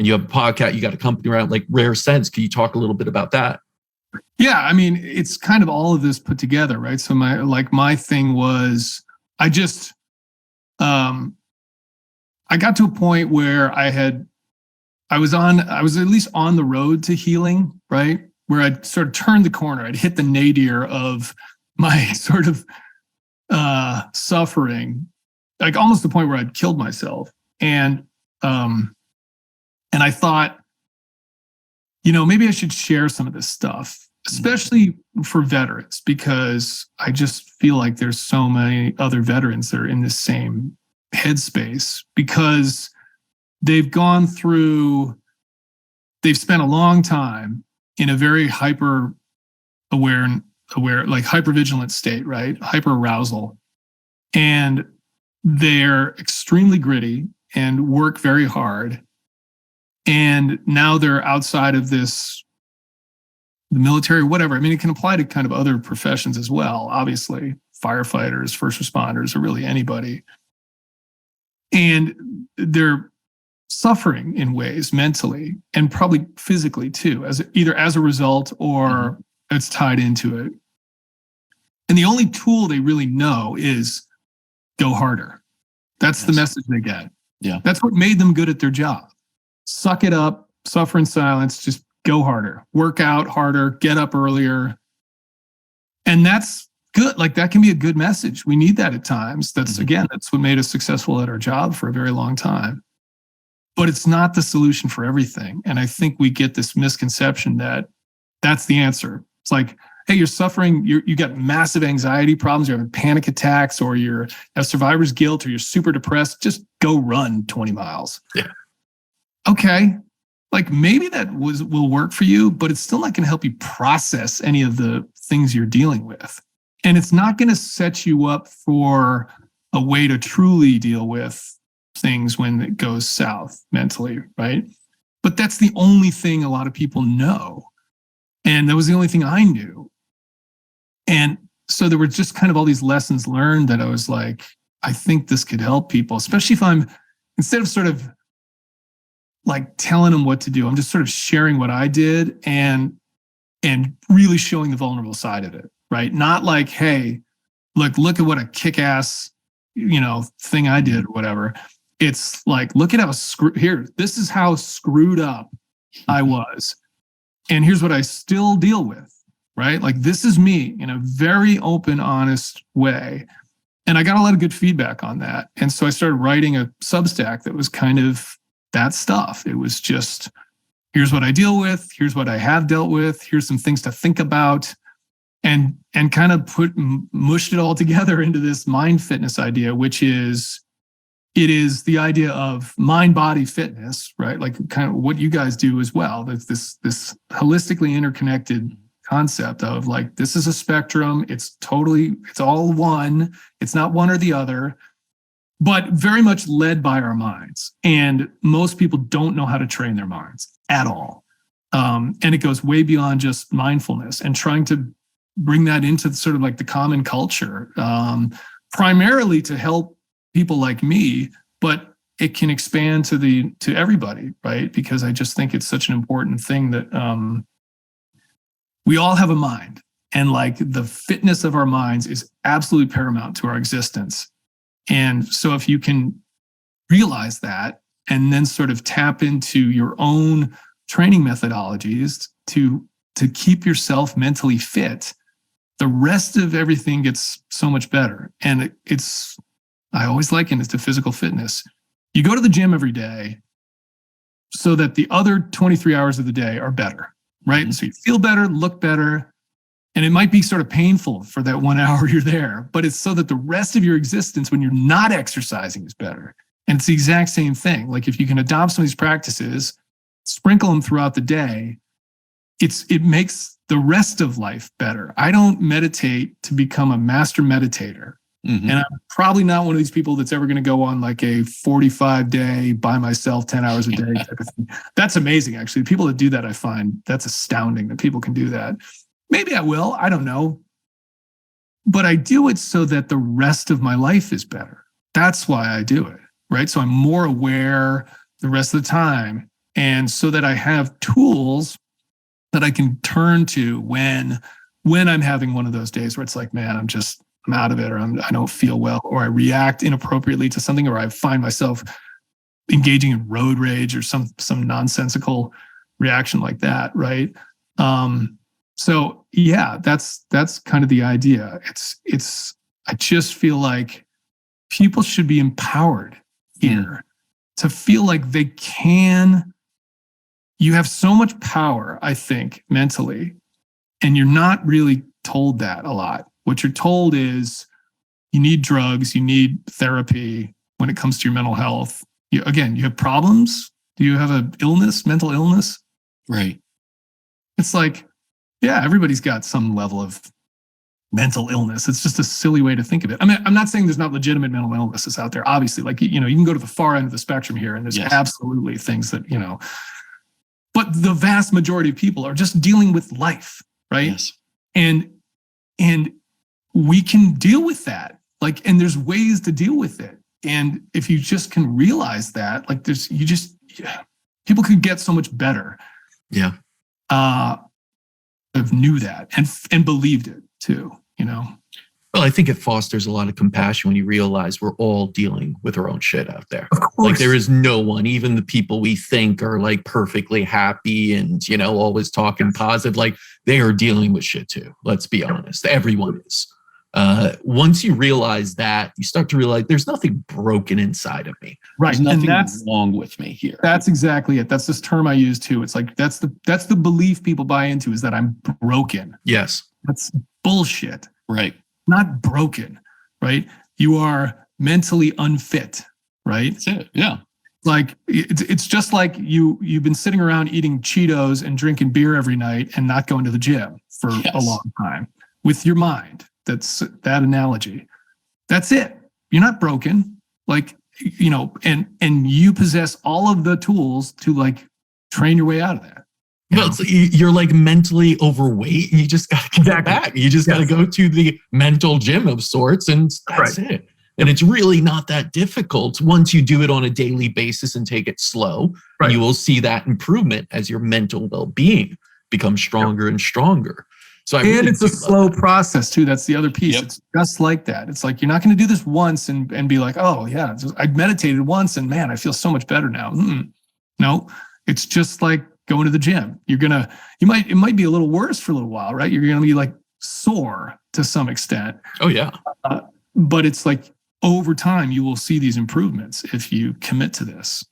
and you have a podcast, you got a company around like Rare Sense. Can you talk a little bit about that? Yeah, I mean, it's kind of all of this put together, right? So my thing was, I got to a point where I was at least on the road to healing, right? Where I'd sort of turned the corner. I'd hit the nadir of my sort of suffering, like almost the point where I'd killed myself. And I thought, maybe I should share some of this stuff, especially for veterans, because I just feel like there's so many other veterans that are in this same headspace, because they've spent a long time in a very hyper vigilant state, right? Hyper arousal. And they're extremely gritty and work very hard. And now they're outside of the military, whatever. I mean, it can apply to kind of other professions as well, obviously, firefighters, first responders, or really anybody. And they're suffering in ways mentally and probably physically too, either as a result or it's tied into it. And the only tool they really know is go harder. That's the message they get. Yeah. That's what made them good at their job. Suck it up, suffer in silence, just go harder, work out harder, get up earlier. And that's good. Like, that can be a good message. We need that at times. That's what made us successful at our job for a very long time. But it's not the solution for everything. And I think we get this misconception that that's the answer. It's like, hey, you're suffering, you got massive anxiety problems, you're having panic attacks, or you have survivor's guilt, or you're super depressed, just go run 20 miles. Yeah. Okay. Like, maybe that will work for you, but it's still not going to help you process any of the things you're dealing with. And it's not going to set you up for a way to truly deal with things when it goes south mentally, right? But that's the only thing a lot of people know. And that was the only thing I knew. And so there were just kind of all these lessons learned that I was like, I think this could help people, especially if I'm, instead of sort of like telling them what to do, I'm just sort of sharing what I did and really showing the vulnerable side of it, right? Not like, hey, look at what a kick-ass, thing I did or whatever. It's like, look at how this is how screwed up I was. And here's what I still deal with, right? Like, this is me in a very open, honest way. And I got a lot of good feedback on that. And so I started writing a Substack that was kind of that stuff. It was just, here's what I deal with, here's what I have dealt with, here's some things to think about, and kind of mushed it all together into this mind fitness idea, which is, it is the idea of mind-body fitness, right? Like kind of what you guys do as well. There's this holistically interconnected concept of like, this is a spectrum. It's all one. It's not one or the other, but very much led by our minds. And most people don't know how to train their minds at all. And it goes way beyond just mindfulness and trying to bring that into sort of like the common culture, primarily to help people like me, but it can expand to everybody, right? Because I just think it's such an important thing that we all have a mind, and like the fitness of our minds is absolutely paramount to our existence. And so if you can realize that and then sort of tap into your own training methodologies to keep yourself mentally fit, the rest of everything gets so much better. And I always liken it to physical fitness. You go to the gym every day so that the other 23 hours of the day are better, right? And so you feel better, look better, and it might be sort of painful for that 1 hour you're there, but it's so that the rest of your existence when you're not exercising is better. And it's the exact same thing. Like, if you can adopt some of these practices, sprinkle them throughout the day, it makes the rest of life better. I don't meditate to become a master meditator. And I'm probably not one of these people that's ever going to go on like a 45-day by myself, 10 hours a day type of thing. That's amazing, actually. People that do that, I find that's astounding that people can do that. Maybe I will. I don't know. But I do it so that the rest of my life is better. That's why I do it, right? So I'm more aware the rest of the time. And so that I have tools that I can turn to when I'm having one of those days where it's like, man, I'm out of it, or I don't feel well, or I react inappropriately to something, or I find myself engaging in road rage or some nonsensical reaction like that, right? So yeah, that's kind of the idea. I just feel like people should be empowered here to feel like they can. You have so much power, I think, mentally, and you're not really told that a lot. What you're told is you need drugs, you need therapy when it comes to your mental health. You have problems. Do you have an illness, mental illness? Right. It's like, yeah, everybody's got some level of mental illness. It's just a silly way to think of it. I mean, I'm not saying there's not legitimate mental illnesses out there. Obviously, like, you can go to the far end of the spectrum here, and there's absolutely things that, but the vast majority of people are just dealing with life, right? Yes. And we can deal with that. Like, and there's ways to deal with it. And if you just can realize that, like, people could get so much better. Yeah. Have knew that and believed it too, Well, I think it fosters a lot of compassion when you realize we're all dealing with our own shit out there. Of course. Like, there is no one, even the people we think are like perfectly happy and, always talking positive, like, they are dealing with shit too. Let's be honest. Everyone is. Once you realize that, you start to realize there's nothing broken inside of me. Right. There's nothing wrong with me here. That's exactly it. That's this term I use too. It's like, that's the belief people buy into, is that I'm broken. Yes. That's bullshit. Right. Not broken, right? You are mentally unfit, right? That's it. Yeah. Like, it's just like you've been sitting around eating Cheetos and drinking beer every night and not going to the gym for a long time with your mind. That's that analogy. That's it. You're not broken. Like, and you possess all of the tools to, like, train your way out of that. Well, you're like mentally overweight. You just got to get back. You just got to go to the mental gym of sorts, and that's it. And it's really not that difficult once you do it on a daily basis and take it slow. Right. You will see that improvement as your mental well-being becomes stronger and stronger. So it's a slow process too. That's the other piece. Yep. It's just like that. It's like, you're not going to do this once and be like, oh yeah, I meditated once and man, I feel so much better now. No, it's just like going to the gym. It might be a little worse for a little while, right? You're going to be like sore to some extent. Oh yeah. But it's like, over time, you will see these improvements if you commit to this.